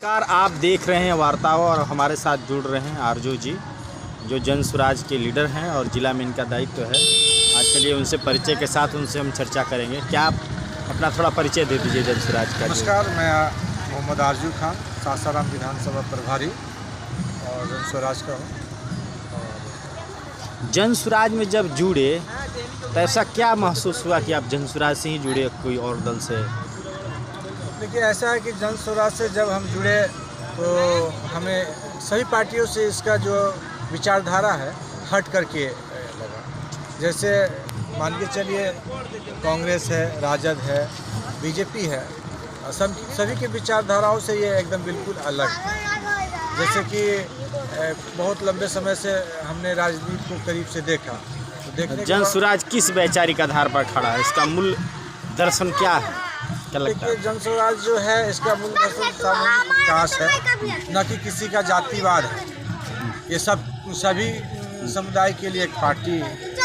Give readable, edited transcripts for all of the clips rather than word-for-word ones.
नमस्कार, आप देख रहे हैं वार्ताओं और हमारे साथ जुड़ रहे हैं आरजू जी, जो जन स्वराज के लीडर हैं और ज़िला में इनका दायित्व है। आज चलिए उनसे परिचय के साथ उनसे हम चर्चा करेंगे। क्या आप अपना थोड़ा परिचय दे दीजिए जन स्वराज का। नमस्कार, मैं मोहम्मद आरजू खान, सासाराम विधानसभा प्रभारी और जन स्वराज का हूँ। जन स्वराज में जब जुड़े तो ऐसा क्या महसूस हुआ कि आप जन स्वराज से ही जुड़े, कोई और दल से? देखिए, ऐसा है कि जन स्वराज से जब हम जुड़े तो हमें सभी पार्टियों से इसका जो विचारधारा है हट करके लगा। जैसे मान के चलिए, कांग्रेस है, राजद है, बीजेपी है, सभी के विचारधाराओं से ये एकदम बिल्कुल अलग है। जैसे कि बहुत लंबे समय से हमने राजनीति को करीब से देखा, तो देखने जन स्वराज किस वैचारिक आधार पर खड़ा है? इसका मूल दर्शन क्या है, क्या लगता है? जन स्वराज जो है, इसका मूल दर्शन सामूहिक विकास है, न कि किसी का जातिवाद है। ये सभी समुदाय के लिए एक पार्टी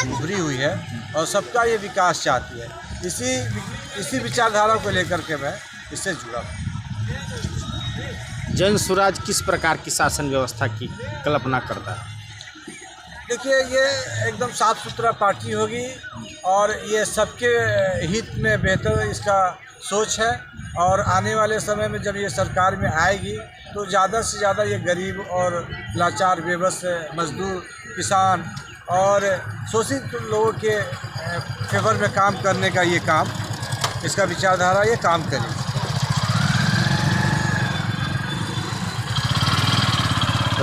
उभरी हुई है और सबका ये विकास चाहती है। इसी विचारधारा को लेकर के मैं इससे जुड़ा हूँ। जन स्वराज किस प्रकार की शासन व्यवस्था की कल्पना करता है? देखिए, ये एकदम साफ सुथरा पार्टी होगी और ये सबके हित में बेहतर इसका सोच है। और आने वाले समय में जब ये सरकार में आएगी तो ज़्यादा से ज़्यादा ये गरीब और लाचार, बेबस मजदूर, किसान और शोषित लोगों के फेवर में काम करने का ये काम, इसका विचारधारा ये काम करेगी।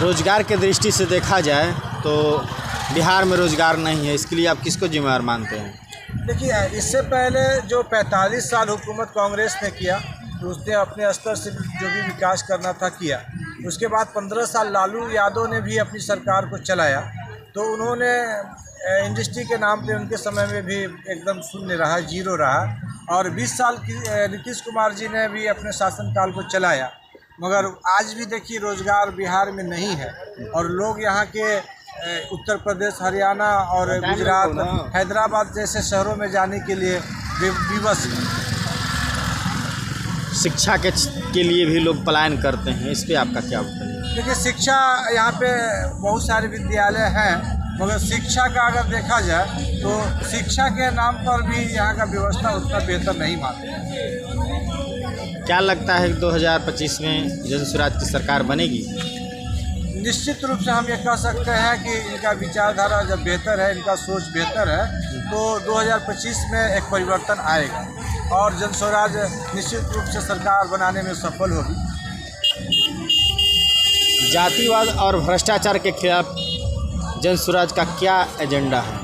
रोजगार के दृष्टि से देखा जाए तो बिहार में रोजगार नहीं है, इसके लिए आप किसको जिम्मेवार मानते हैं? देखिए, इससे पहले जो 45 साल हुकूमत कांग्रेस ने किया तो उसने अपने स्तर से जो भी विकास करना था किया। उसके बाद 15 साल लालू यादव ने भी अपनी सरकार को चलाया, तो उन्होंने इंडस्ट्री के नाम पे उनके समय में भी एकदम शून्य रहा, जीरो रहा। और 20 साल की नीतीश कुमार जी ने भी अपने शासनकाल को चलाया, मगर आज भी देखिए रोज़गार बिहार में नहीं है और लोग यहाँ के उत्तर प्रदेश, हरियाणा और गुजरात, हैदराबाद जैसे शहरों में जाने के लिए विवश हैं। शिक्षा के लिए भी लोग पलायन करते हैं, इस पे आपका क्या उत्तर है? देखिए, शिक्षा यहाँ पे बहुत सारे विद्यालय हैं, मगर शिक्षा का अगर देखा जाए तो शिक्षा के नाम पर भी यहाँ का व्यवस्था उतना बेहतर नहीं मानते। क्या लगता है कि 2025 में जन स्वराज की सरकार बनेगी? निश्चित रूप से हम ये कह सकते हैं कि इनका विचारधारा जब बेहतर है, इनका सोच बेहतर है, तो 2025 में एक परिवर्तन आएगा और जन स्वराज निश्चित रूप से सरकार बनाने में सफल होगी। जातिवाद और भ्रष्टाचार के खिलाफ जन स्वराज का क्या एजेंडा है?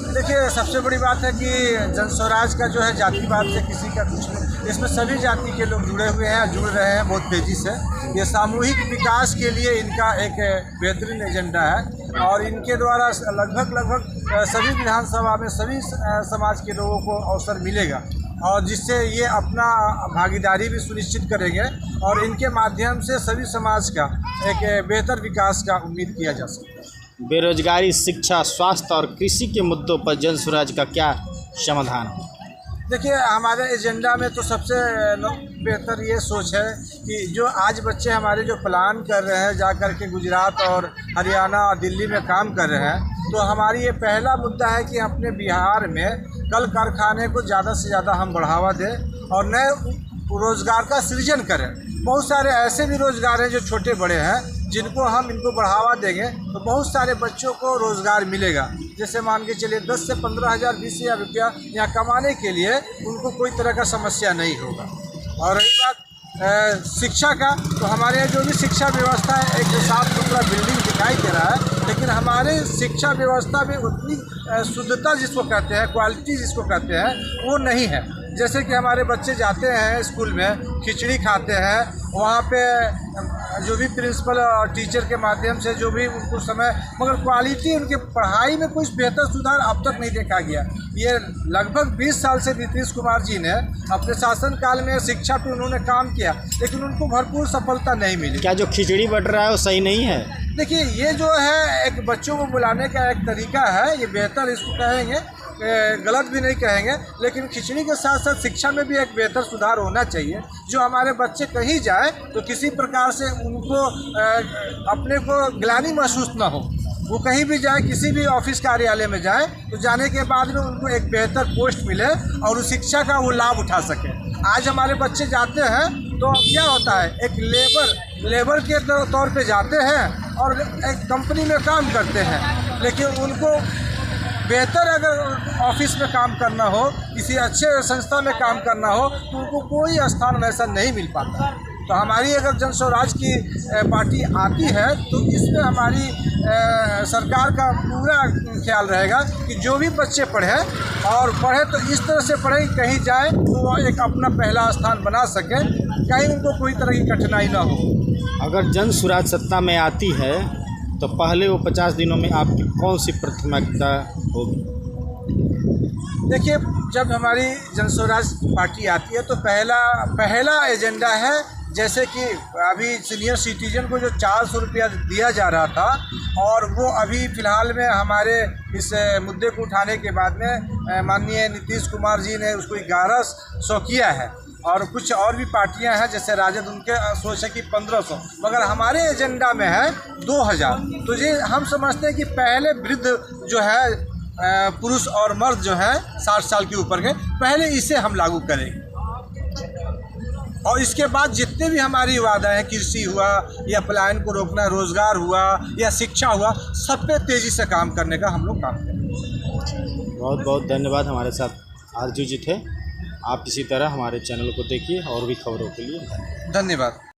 देखिए, सबसे बड़ी बात है कि जन स्वराज का जो है जातिवाद से किसी का कुछ नहीं, इसमें सभी जाति के लोग जुड़े हुए हैं, जुड़ रहे हैं बहुत तेज़ी से। ये सामूहिक विकास के लिए इनका एक बेहतरीन एजेंडा है और इनके द्वारा लगभग सभी विधानसभा में सभी समाज के लोगों को अवसर मिलेगा और जिससे ये अपना भागीदारी भी सुनिश्चित करेंगे और इनके माध्यम से सभी समाज का एक बेहतर विकास का उम्मीद किया जा सकता है। बेरोजगारी, शिक्षा, स्वास्थ्य और कृषि के मुद्दों पर जन स्वराज का क्या समाधान है? देखिए, हमारे एजेंडा में तो सबसे बेहतर ये सोच है कि जो आज बच्चे हमारे जो प्लान कर रहे हैं जा कर के गुजरात और हरियाणा और दिल्ली में काम कर रहे हैं, तो हमारी ये पहला मुद्दा है कि अपने बिहार में कल कारखाने को ज़्यादा से ज़्यादा हम बढ़ावा दें और नए रोज़गार का सृजन करें। बहुत सारे ऐसे भी रोज़गार हैं जो छोटे बड़े हैं, जिनको हम इनको बढ़ावा देंगे तो बहुत सारे बच्चों को रोज़गार मिलेगा। जैसे मान के चलिए 10 से 15 हज़ार, 20 हज़ार रुपया यहाँ कमाने के लिए उनको कोई तरह का समस्या नहीं होगा। और रही बात शिक्षा का, तो हमारे यहाँ जो भी शिक्षा व्यवस्था है, एक साफ सुथरा बिल्डिंग दिखाई दे रहा है, लेकिन हमारे शिक्षा व्यवस्था में उतनी शुद्धता जिसको कहते हैं, क्वालिटी जिसको कहते हैं, वो नहीं है। जैसे कि हमारे बच्चे जाते हैं स्कूल में, खिचड़ी खाते हैं, वहाँ पे जो भी प्रिंसिपल और टीचर के माध्यम से जो भी उनको समय, मगर क्वालिटी उनके पढ़ाई में कुछ बेहतर सुधार अब तक नहीं देखा गया। ये लगभग 20 साल से नीतीश कुमार जी ने अपने शासनकाल में शिक्षा पे उन्होंने काम किया, लेकिन उनको भरपूर सफलता नहीं मिली। क्या जो खिचड़ी बट रहा है वो सही नहीं है? देखिए, ये जो है एक बच्चों को बुलाने का एक तरीका है, ये बेहतर इसको कहेंगे गलत भी नहीं कहेंगे, लेकिन खिचड़ी के साथ साथ शिक्षा में भी एक बेहतर सुधार होना चाहिए। जो हमारे बच्चे कहीं जाए तो किसी प्रकार से उनको अपने को ग्लानि महसूस ना हो। वो कहीं भी जाए, किसी भी ऑफिस कार्यालय में जाए तो जाने के बाद में उनको एक बेहतर पोस्ट मिले और उस शिक्षा का वो लाभ उठा सके। आज हमारे बच्चे जाते हैं तो क्या होता है, एक लेबर के तौर पे जाते हैं और एक कंपनी में काम करते हैं, लेकिन उनको बेहतर अगर ऑफिस में काम करना हो, किसी अच्छे संस्था में काम करना हो, तो उनको कोई स्थान वैसा नहीं मिल पाता। तो हमारी अगर जन स्वराज की पार्टी आती है तो इसमें हमारी सरकार का पूरा ख्याल रहेगा कि जो भी बच्चे पढ़े तो इस तरह से पढ़े कि कहीं जाए तो वो एक अपना पहला स्थान बना सके, कहीं उनको कोई तरह की कठिनाई ना हो। अगर जन स्वराज सत्ता में आती है तो पहले वो 50 दिनों में आपकी कौन सी प्राथमिकता होगी? देखिए, जब हमारी जन स्वराज पार्टी आती है तो पहला एजेंडा है, जैसे कि अभी सीनियर सिटीजन को जो 400 रुपया दिया जा रहा था, और वो अभी फ़िलहाल में हमारे इस मुद्दे को उठाने के बाद में माननीय नीतीश कुमार जी ने उसको 1100 किया है, और कुछ और भी पार्टियां हैं जैसे राजद, उनके सोच है कि 1500, मगर हमारे एजेंडा में है 2000। तो ये हम समझते हैं कि पहले वृद्ध जो है, पुरुष और मर्द जो है 60 साल के ऊपर के, पहले इसे हम लागू करेंगे, और इसके बाद जितने भी हमारी वादा हैं, कृषि हुआ या पलायन को रोकना, रोजगार हुआ या शिक्षा हुआ, सब पे तेज़ी से काम करने का हम लोग काम करेंगे। बहुत बहुत धन्यवाद। हमारे साथ आरजू जी थे। आप इसी तरह हमारे चैनल को देखिए और भी खबरों के लिए धन्यवाद।